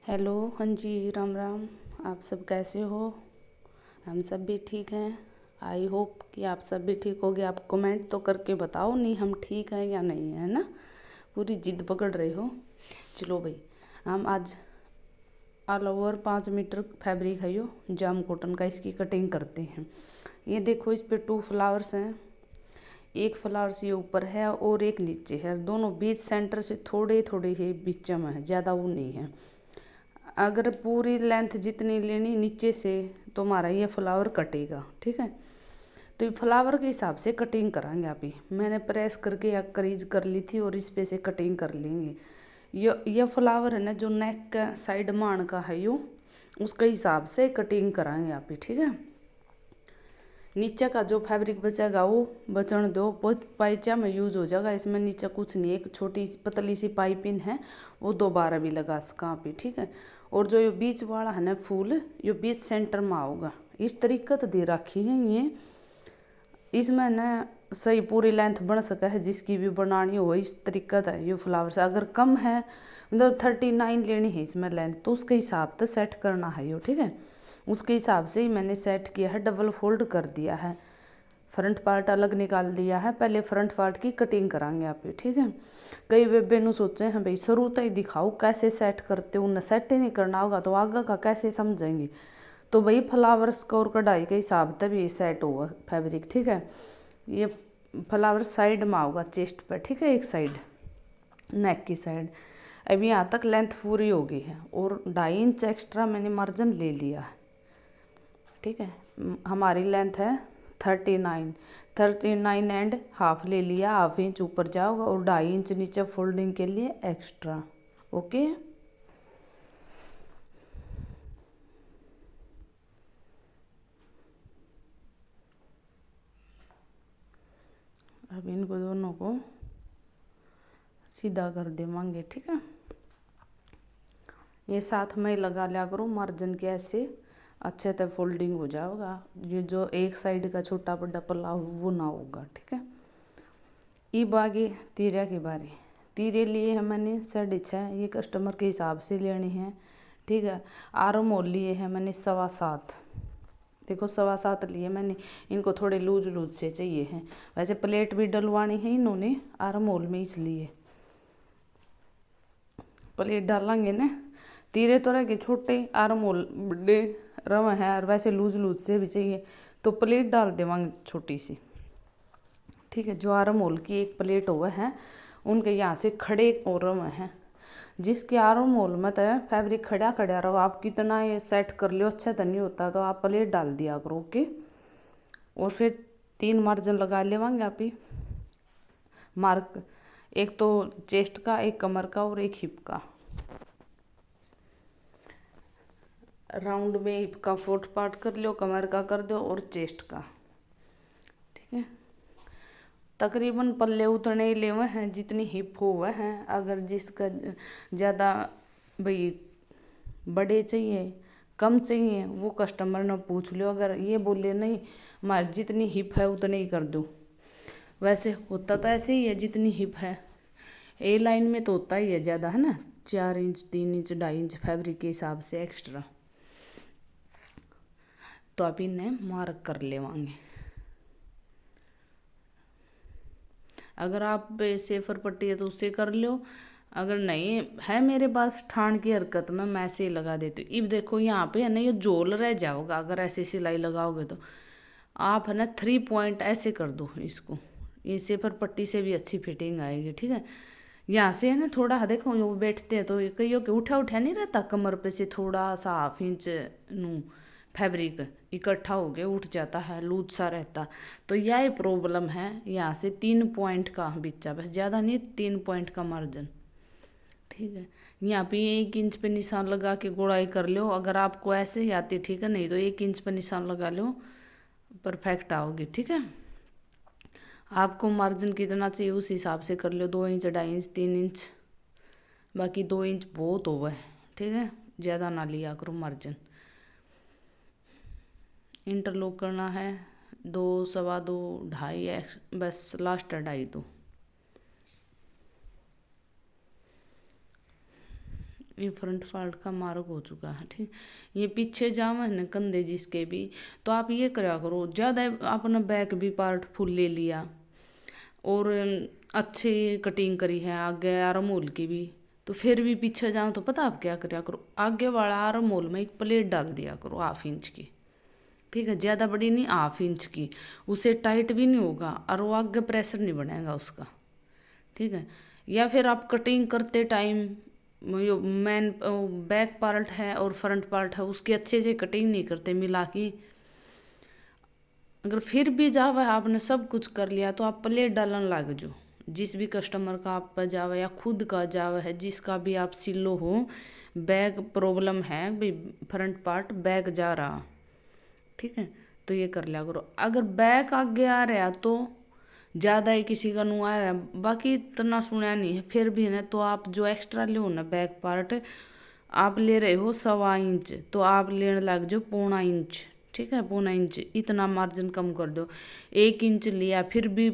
Hello, हाँ जी, राम राम। आप सब कैसे हो? हम सब भी ठीक हैं। आई होप कि आप सब भी ठीक होगे। आप कमेंट तो करके बताओ, नहीं हम ठीक हैं या नहीं, है ना। पूरी जिद पकड़ रहे हो। चलो भाई, हम आज ऑल ओवर 5 मीटर फैब्रिक है यो जाम कॉटन का, इसकी कटिंग करते हैं। ये देखो, इस पे 2 फ्लावर्स हैं। एक फ्लावर्स ये ऊपर है और एक नीचे है, दोनों बीच सेंटर से थोड़े थोड़े ही बीच में है, ज़्यादा वो नहीं है। अगर पूरी लेंथ जितनी लेनी नीचे से तो हमारा ये फ्लावर कटेगा, ठीक है। तो ये फ्लावर के हिसाब से कटिंग कराएंगे। अभी मैंने प्रेस करके या क्रीज कर ली थी और इस पे से कटिंग कर लेंगे। ये फ्लावर है ना, जो नेक का साइड मान का है यो, उसके हिसाब से कटिंग कराएंगे आप ही, ठीक है। नीचे का जो फैब्रिक बचेगा वो बचने दो, बहुत पाइचा में यूज हो जाएगा। इसमें नीचे कुछ नहीं, एक छोटी पतली सी पाइपिंग है, वो दोबारा भी लगा सका पे, ठीक है। और जो ये बीच वाला है ना फूल, ये बीच सेंटर में आओगा। इस तरीके तो दे रखी है ये, इसमें ना सही पूरी लेंथ बन सका है, जिसकी भी बनानी हो इस तरीका था। ये फ्लावर्स अगर कम है, मतलब 39 लेनी है इसमें लेंथ, तो उसके हिसाब से सेट करना है यो, ठीक है। उसके हिसाब से ही मैंने सेट किया है, डबल फोल्ड कर दिया है, फ्रंट पार्ट अलग निकाल दिया है। पहले फ्रंट पार्ट की कटिंग कराएंगे आप ये, ठीक है। कई बेबे नु सोचे हैं भाई शुरू तो ही दिखाओ कैसे सेट करते हो, उन्हें सेट ही नहीं करना होगा तो आगे का कैसे समझेंगे। तो भाई फ्लावर्स का और कढ़ाई के हिसाब से भी सेट होगा फैब्रिक, ठीक है। ये फ्लावर साइड में होगा चेस्ट पर, ठीक है, एक साइड नेक की साइड। अब यहाँ तक लेंथ पूरी हो गई है और 2.5 इंच एक्स्ट्रा मैंने मार्जिन ले लिया है, ठीक है। हमारी लेंथ है 39 एंड हाफ ले लिया, हाफ इंच ऊपर जाओगा और 2.5 इंच नीचे फोल्डिंग के लिए एक्स्ट्रा, ओके। अब इनको दोनों को सीधा कर देवांगे, ठीक है। ये साथ में लगा लिया करो मार्जिन के, ऐसे अच्छे से फोल्डिंग हो जाएगा। ये जो एक साइड का छोटा बड़ा पल्ला वो ना होगा, ठीक है। अब आगे तीरे की बारी। तीरे लिए है मैंने 6.5, ये कस्टमर के हिसाब से लेनी है, ठीक है। आर्म होल लिए है मैंने 7.25, देखो 7.25 लिए मैंने। इनको थोड़े लूज लूज से चाहिए हैं, वैसे प्लेट भी डलवानी है इन्होंने आर्म होल में, इसलिए प्लेट डालेंगे ना। तीरे तो रह गए छोटे, आर्म होल बड़े रवा है, और वैसे लूज लूज से भी चाहिए तो प्लेट डाल देवांगे छोटी सी, ठीक है। जो आर्म होल की एक प्लेट हुआ है, उनके यहाँ से खड़े और रवा है, जिसके आर्म होल में तो फैब्रिक खड़ा खड़ा रहो। आप कितना ये सेट कर लो अच्छा तो नहीं होता, तो आप प्लेट डाल दिया करो, ओके। और फिर 3 मार्जिन लगा लेवांगे आप ही मार्क, एक तो चेस्ट का, एक कमर का और एक हिप का। राउंड में हिप का 4th पार्ट कर लो, कमर का कर दो और चेस्ट का, ठीक है। तकरीबन पल्ले उतने ही लेवे हैं जितनी हिप हुआ है। अगर जिसका ज़्यादा भाई बड़े चाहिए कम चाहिए वो कस्टमर ने पूछ लो। अगर ये बोले नहीं हमारी जितनी हिप है उतनी ही कर दो, वैसे होता तो ऐसे ही है जितनी हिप है। ए लाइन में तो होता ही है ज़्यादा, है ना, 4 इंच 3 इंच 2.5 इंच फैब्रिक के हिसाब से एक्स्ट्रा, तो आप इन्हें मार्क कर लेवांगे। अगर आप सेफर पट्टी है तो उससे कर लो, अगर नहीं है मेरे पास ठाण की हरकत में मैं ऐसे ही लगा देती हूँ। अब देखो यहाँ पे है ना, ये जोल रह जाओगा अगर ऐसे सिलाई लगाओगे तो। आप है ना 3 पॉइंट ऐसे कर दो इसको, ये सेफर पट्टी से भी अच्छी फिटिंग आएगी, ठीक है। यहाँ से है ना थोड़ा देखो जो बैठते हैं तो कईयों के उठा उठा नहीं रहता, कमर पे से थोड़ा सा ½ इंच नू फैब्रिक इकट्ठा हो गया उठ जाता है, लूज सा रहता। तो यह प्रॉब्लम है। यहाँ से 3 पॉइंट का बिच्चा, बस ज़्यादा नहीं, 3 पॉइंट का मार्जिन, ठीक है। यहाँ पे 1 इंच पे निशान लगा के गुड़ाई कर लो, अगर आपको ऐसे ही आती ठीक है, नहीं तो 1 इंच पे निशान लगा लो, परफेक्ट आओगी, ठीक है। आपको मार्जिन कितना चाहिए उस हिसाब से कर लो, 2 इंच 2.5 इंच 3 इंच, बाकी 2 इंच बहुत होगा, ठीक है। ज़्यादा ना लिया करो मार्जिन। इंटरलॉक करना है 2 सवा 2 2.5, बस लास्ट है 2.5 तो। ये फ्रंट पार्ट का मार्क हो चुका है। ठीक, ये पीछे जाम है ना कंधे जिसके भी, तो आप ये करा करो, ज़्यादा अपना बैक भी पार्ट फुल ले लिया और अच्छी कटिंग करी है आगे आर्म होल की भी, तो फिर भी पीछे जाओ तो पता आप क्या करा करो, आगे वाला आर्म होल में एक प्लेट डाल दिया करो 1/2 इंच की। ठीक है, ज़्यादा बड़ी नहीं, 1/2 इंच की, उसे टाइट भी नहीं होगा और वो आगे प्रेशर नहीं बनेगा उसका। ठीक है, या फिर आप कटिंग करते time yo man back part है और फ्रंट पार्ट है उसकी अच्छे से कटिंग नहीं करते मिला की, अगर फिर भी जावा आपने सब कुछ कर लिया तो आप प्लेट डालने लग जो, जिस भी कस्टमर का आप पर जावा या खुद का जावा है जिसका भी आप सिलो हो, बैक प्रॉब्लम है भाई, फ्रंट पार्ट बैक जा रहा। ठीक है, तो ये कर लिया करो। अगर बैक आगे आ रहा तो ज़्यादा ही किसी का नु आ रहा है, बाकी इतना सुना नहीं है, फिर भी ना तो आप जो एक्स्ट्रा ले ना बैक पार्ट आप ले रहे हो 1.25 इंच, तो आप लेने लग जाओ 1.25 इंच। ठीक है, 1.25 इंच, इतना मार्जिन कम कर दो। 1 इंच लिया फिर भी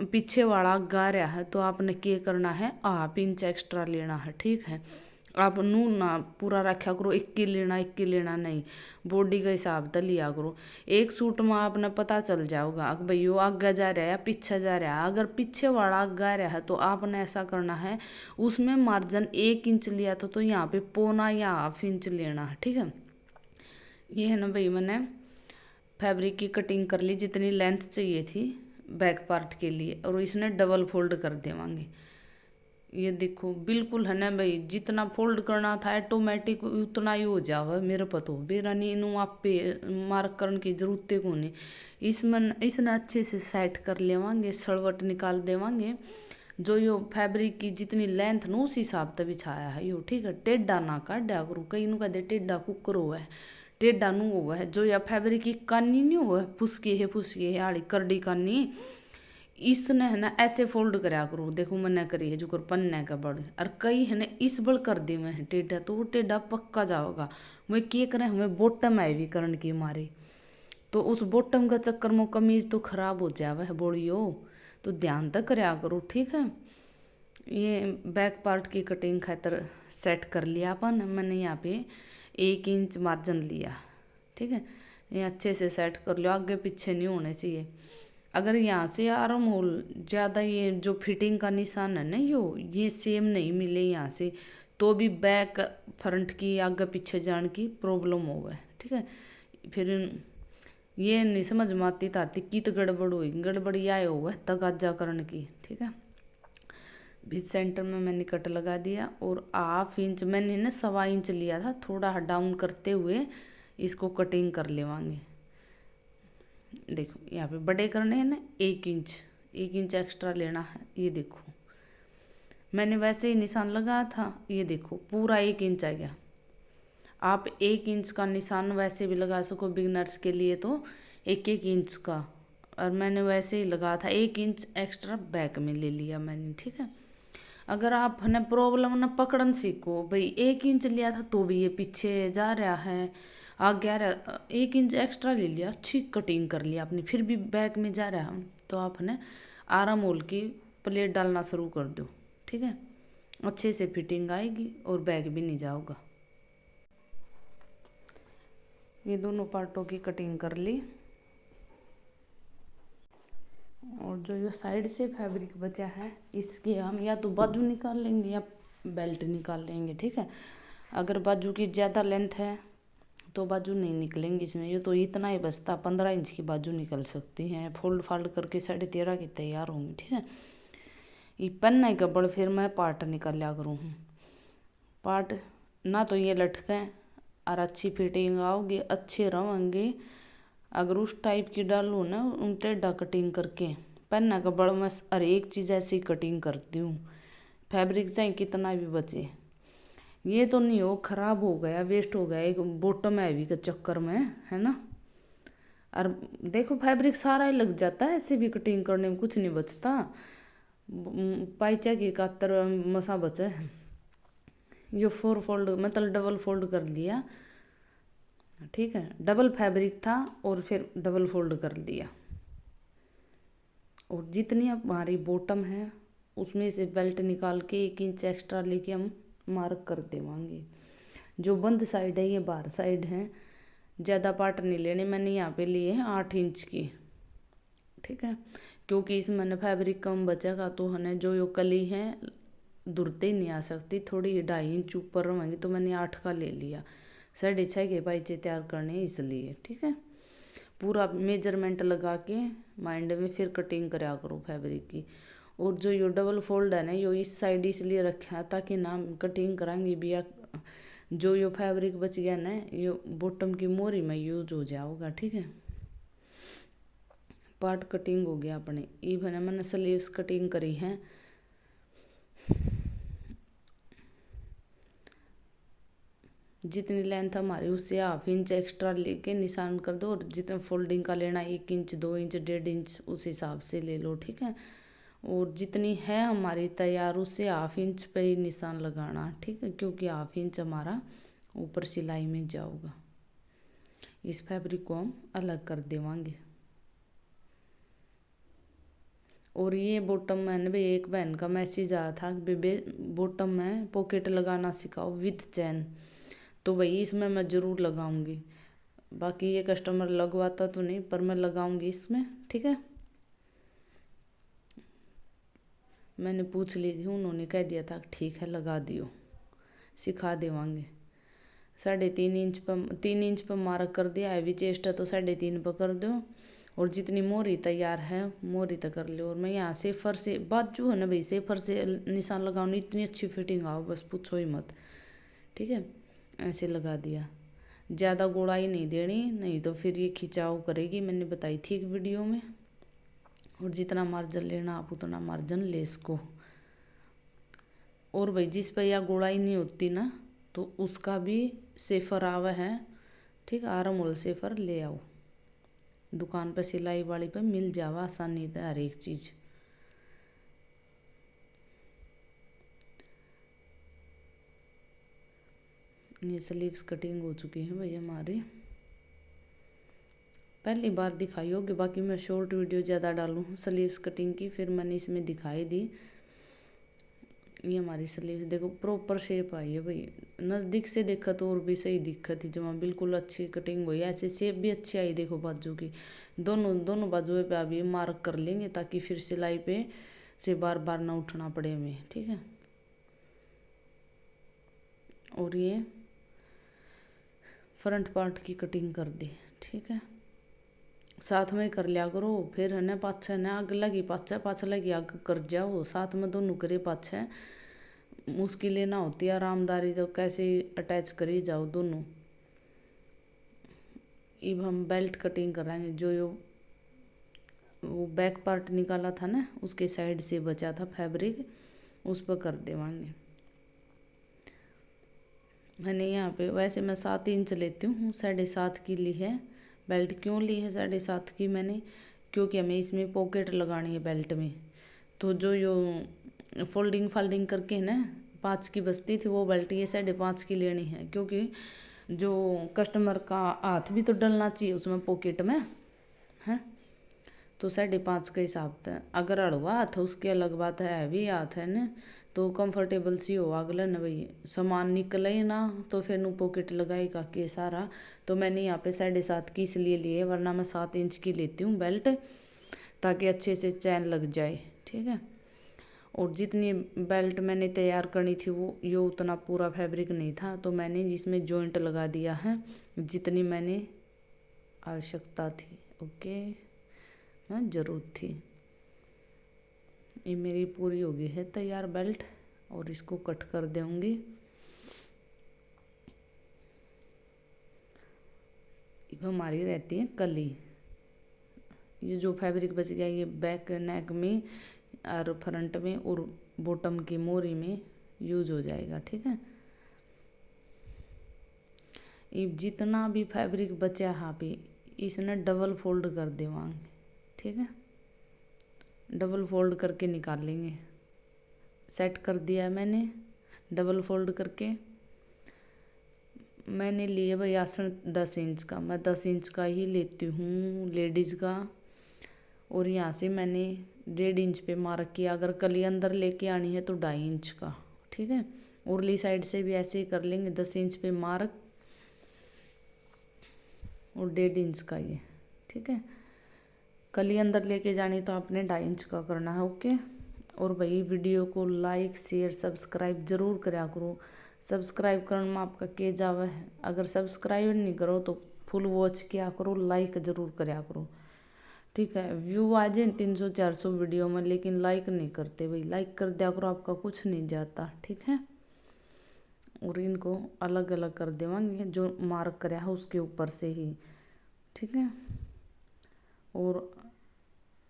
पीछे वाला गा रहा है तो आपने क्या करना है, 1/2 इंच एक्स्ट्रा लेना है। ठीक है, आप नू ना पूरा रखा करो 21 लेना नहीं, बॉडी के हिसाब से लिया करो। एक सूट में आपने पता चल जाओगा कि भाई वो आगे जा रहा है या पीछे जा रहा है, अगर पीछे वाला आगे रहा है तो आपने ऐसा करना है, उसमें मार्जिन 1 इंच लिया तो यहाँ पे 1.25 या 1/2 इंच लेना है। ठीक है, ये है ना भाई, मैंने फैब्रिक की कटिंग कर ली जितनी लेंथ चाहिए थी बैक पार्ट के लिए, और इसने डबल फोल्ड कर देवांगे। ये देखो बिल्कुल है ना भाई, जितना फोल्ड करना था ऑटोमेटिक उतना ही हो जावा मेरे पतो बेरा नहीं, इनू आप पे मार्क करने की जरूरत को नहीं। इसमें इसने अच्छे से सेट कर लेवांगे, सलवट निकाल देवांगे, जो यो फैब्रिक की जितनी लेंथ न उस हिसाब से बिछाया है यो। ठीक है, टेढ़ा ना काटा करो, कई नु कहते टेढ़ा कुकर हुआ है, टेढ़ा नू हुआ है, जो या फैब्रिक की कानी नहीं हुआ है फुसकी है आड़ी करडी कानी, इसने है ना ऐसे फोल्ड करा करो। देखो मैंने करी है जो कर पन्ने का बड़, और कई है ना इस बड़ कर दी मैं टेढ़ा, तो वो टेढ़ा पक्का जाओगा। मैं क्या करें, हमें बॉटम है भी करण की मारे, तो उस बॉटम का चक्कर में कमीज तो खराब हो जावे है बोड़ियो, तो ध्यान तक करा करो। ठीक है, ये बैक पार्ट की कटिंग खातर सेट कर लिया अपन, मैंने यहाँ पे 1 इंच मार्जिन लिया। ठीक है, ये अच्छे से सेट कर लो, आगे पीछे नहीं होने चाहिए। अगर यहाँ से आर्म होल ज़्यादा ये जो फिटिंग का निशान है ना ये सेम नहीं मिले यहाँ से, तो भी बैक फ्रंट की आगे पीछे जाने की प्रॉब्लम हो गए। ठीक है, फिर ये नहीं समझ में आती तारती कित गड़बड़ हुई, गड़बड़ आए हो है तगाजा करने की। ठीक है, बीच सेंटर में मैंने कट लगा दिया और 1/2 इंच मैंने ना 1.25 इंच लिया था, थोड़ा डाउन करते हुए इसको कटिंग कर लेवांगे। देखो यहाँ पे बड़े करने हैं ना 1 इंच एक्स्ट्रा लेना है। ये देखो मैंने वैसे ही निशान लगाया था, ये देखो पूरा 1 इंच आ गया। आप 1 इंच का निशान वैसे भी लगा सको बिगनर्स के लिए, तो 1 इंच का, और मैंने वैसे ही लगाया था 1 इंच एक्स्ट्रा बैक में ले लिया मैंने। ठीक है, अगर आप है प्रॉब्लम ना पकड़न सीखो भाई, 1 इंच लिया था तो भी ये पीछे जा रहा है, आगे आ रहा, 1 इंच एक्स्ट्रा ले लिया, अच्छी कटिंग कर लिया आपने, फिर भी बैक में जा रहा है, तो आप है आर्म होल की प्लेट डालना शुरू कर दो। ठीक है, अच्छे से फिटिंग आएगी और बैक भी नहीं जाओगा। ये दोनों पार्टों की कटिंग कर ली, और जो ये साइड से फैब्रिक बचा है इसकी हम या तो बाजू निकाल लेंगे या बेल्ट निकाल लेंगे। ठीक है, अगर बाजू की ज़्यादा लेंथ है तो बाजू नहीं निकलेंगे इसमें, ये तो इतना ही बचता, 15 इंच की बाजू निकल सकती हैं, फोल्ड फाल्ड करके 13.5 की तैयार होंगी। ठीक है, ये पन्ना ही गब्बड़ फिर मैं पार्ट निकाल लिया करूँ, पार्ट ना तो ये लटकें और अच्छी फिटिंग आओगी, अच्छे रहेंगे। अगर उस टाइप की डालूँ ना उन टेढ़ा कटिंग करके, पन्ना गब्बड़ मैं हर एक चीज़ ऐसी कटिंग करती हूँ, फैब्रिक चाहे कितना भी बचे, ये तो नहीं हो खराब हो गया वेस्ट हो गया एक बॉटम हैवी के चक्कर में, है ना। और देखो फैब्रिक सारा ही लग जाता है, ऐसे भी कटिंग करने में कुछ नहीं बचता, पाइचा की कातर मसा बचे। ये 4 फोल्ड मतलब डबल फोल्ड कर दिया। ठीक है, डबल फैब्रिक था और फिर डबल फोल्ड कर दिया, और जितनी हमारी बॉटम है उसमें से बेल्ट निकाल के 1 इंच एक्स्ट्रा लेके हम मार्क कर देवांगे। जो बंद साइड है ये बाहर साइड है, ज़्यादा पार्ट नहीं लेने, मैंने यहाँ पे लिए हैं 8 इंच की, ठीक है। क्योंकि इसमें मैंने फैब्रिक कम बचेगा तो है जो यो कली है दुरते ही नहीं आ सकती, थोड़ी 2.5 इंच ऊपर रहेंगी, तो मैंने 8 का ले लिया। 6.5 के पाइचे तैयार करने इसलिए, ठीक है। पूरा मेजरमेंट लगा के माइंड में फिर कटिंग करा करो फैब्रिक की। और जो यो डबल फोल्ड है ना, यो इस साइड इसलिए रखा है ताकि ना कटिंग कराएंगे भी, जो यो फैब्रिक बच गया ना यो बॉटम की मोरी में यूज हो जाओगा, ठीक है। पार्ट कटिंग हो गया अपने। इवन मैंने स्लीव्स कटिंग करी है। जितनी लेंथ हमारी उससे 1/2 इंच एक्स्ट्रा लेके निशान कर दो, और जितना फोल्डिंग का लेना 1 इंच 2 इंच 1.5 इंच उस हिसाब से ले लो, ठीक है। और जितनी है हमारी तैयार उससे 1/2 इंच पे ही निशान लगाना, ठीक है, क्योंकि 1/2 इंच हमारा ऊपर सिलाई में जाऊगा। इस फैब्रिक को हम अलग कर देवांगे। और ये बॉटम में भी एक बहन का मैसेज आया था कि बेबे बॉटम में पॉकेट लगाना सिखाओ विथ चैन, तो भाई इसमें मैं ज़रूर लगाऊंगी। बाकी ये कस्टमर लगवाता तो नहीं, पर मैं लगाऊंगी इसमें, ठीक है। मैंने पूछ ली थी, उन्होंने कह दिया था ठीक है लगा दियो, सिखा देवांगे। 3.5 इंच पर 3 इंच पर मार्क कर दिया, हैवी चेस्ट है तो 3.5 पर कर दो। और जितनी मोरी तैयार है मोरी तक कर लो। और मैं यहाँ सेफर से बाजू है ना भाई, सेफर से निशान लगाऊँ, इतनी अच्छी फिटिंग आओ बस पूछो ही मत, ठीक है। ऐसे लगा दिया, ज़्यादा गोड़ाई नहीं देनी, नहीं तो फिर ये खिंचाव करेगी, मैंने बताई थी एक वीडियो में। और जितना मार्जिन लेना आप उतना मार्जिन ले इसको। और भाई जिस पर यह गोड़ाई नहीं होती ना तो उसका भी सेफर आवा है, ठीक, आराम होल सेफर ले आओ, दुकान पर सिलाई वाली पे मिल जावा आसानी से हर एक चीज़। ये स्लीव्स कटिंग हो चुकी है भाई हमारी, पहली बार दिखाई होगी, बाकी मैं शॉर्ट वीडियो ज़्यादा डालूँ स्लीव्स कटिंग की, फिर मैंने इसमें दिखाई दी। ये हमारी स्लीव्स देखो प्रॉपर शेप आई है भाई, नज़दीक से देखा तो और भी सही दिखत थी, जहाँ बिल्कुल अच्छी कटिंग हुई, ऐसे शेप भी अच्छी आई। देखो बाजू की दोनों बाजुओं पे अभी मार्क कर लेंगे ताकि फिर सिलाई पे से बार बार ना उठना पड़े हमें, ठीक है। और ये फ्रंट पार्ट की कटिंग कर दी, ठीक है। साथ में कर लिया करो, फिर है ना पाछे ना आग लगी पाछे लगी आग कर जाओ, साथ में दोनों करे पाछे मुश्किलें ना होती, आरामदारी तो कैसे अटैच करी जाओ दोनों। अब हम बेल्ट कटिंग कराएंगे। जो वो बैक पार्ट निकाला था ना उसके साइड से बचा था फैब्रिक, उस पर कर देवांगे। मैंने यहाँ पे वैसे मैं 7 इंच लेती हूँ, 7.5 की ली है बेल्ट। क्यों ली है 7.5 की मैंने, क्योंकि हमें इसमें पॉकेट लगानी है बेल्ट में। तो जो यो फोल्डिंग करके है ना 5 की बचती थी वो बेल्ट ये 5.5 की लेनी है, क्योंकि जो कस्टमर का हाथ भी तो डलना चाहिए उसमें पॉकेट में है। तो 5.5 के हिसाब से, अगर अड़वा हाथ उसकी अलग बात है, हैवी हाथ है ना तो कंफर्टेबल सी हो अगले न भाई, सामान निकले ही ना तो फिर नू पॉकेट लगाएगा के सारा। तो मैंने यहाँ पे 7.5 की इसलिए लिए, वरना मैं 7 इंच की लेती हूँ बेल्ट, ताकि अच्छे से चैन लग जाए, ठीक है। और जितनी बेल्ट मैंने तैयार करनी थी वो यो उतना पूरा फैब्रिक नहीं था, तो मैंने इसमें जॉइंट लगा दिया है जितनी मैंने आवश्यकता थी, ओके, हाँ ज़रूरत थी। ये मेरी पूरी हो गई है तैयार बेल्ट, और इसको कट कर दूँगी। अब हमारी रहती है कली। ये जो फैब्रिक बच गया ये बैक नेक में और फ्रंट में और बॉटम की मोरी में यूज हो जाएगा, ठीक है। ये जितना भी फैब्रिक बचा यहाँ पे इसने डबल फोल्ड कर देवांगे, ठीक है। डबल फोल्ड करके निकाल लेंगे। सेट कर दिया मैंने डबल फोल्ड करके। मैंने लिए भाई आसन 10 इंच का, मैं 10 इंच का ही लेती हूँ लेडीज़ का। और यहाँ से मैंने 1.5 इंच पे मार्क किया, अगर कली अंदर लेके आनी है तो 2.5 इंच का, ठीक है। उरली साइड से भी ऐसे ही कर लेंगे, 10 इंच पे मार्क और 1.5 इंच का ये, ठीक है। कली अंदर लेके जानी तो आपने 2.5 इंच का करना है, ओके। और भाई वीडियो को लाइक शेयर सब्सक्राइब जरूर करा करो। सब्सक्राइब करने में आपका के जावे है, अगर सब्सक्राइब नहीं करो तो फुल वॉच किया करो, लाइक जरूर करा करो, ठीक है। व्यू आ जाए 300-400 वीडियो में, लेकिन लाइक नहीं करते भाई, लाइक कर दिया करो, आपका कुछ नहीं जाता, ठीक है। और इनको अलग अलग कर देवांगे जो मार्क करा है उसके ऊपर से ही, ठीक है। और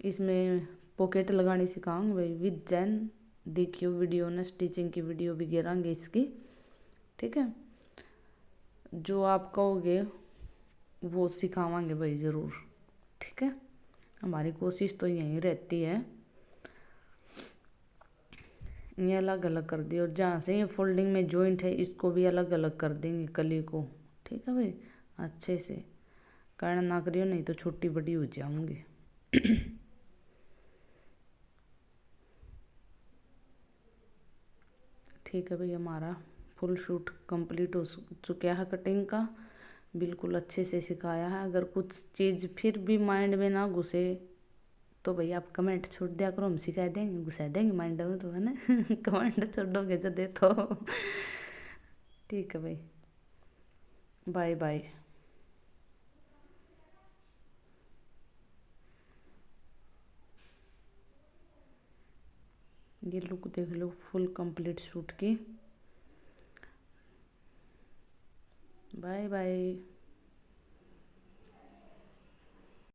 इसमें पॉकेट लगानी सिखाऊंगी भाई विद चैन, देखियो वीडियो ना, स्टिचिंग की वीडियो भी गिरांगे इसकी, ठीक है। जो आप कहोगे वो सिखावांगे भाई ज़रूर, ठीक है। हमारी कोशिश तो यही रहती है। ये अलग अलग कर दी, और जहाँ से ये फोल्डिंग में जॉइंट है इसको भी अलग अलग कर देंगे कली को, ठीक है भाई। अच्छे से करना ना करियो, नहीं तो छोटी बड़ी हो जाऊंगी। ठीक है भाई, हमारा फुल शूट कंप्लीट हो चुका है कटिंग का, बिल्कुल अच्छे से सिखाया है। अगर कुछ चीज़ फिर भी माइंड में ना घुसे तो भाई आप कमेंट छोड़ दिया करो, हम सिखा देंगे, घुसा देंगे माइंड में, तो है ना। कमेंट छोड़ोगे जो दे तो। ठीक है भाई, बाय बाय। ये लुक देख लो फुल कंप्लीट शूट की। Bye bye.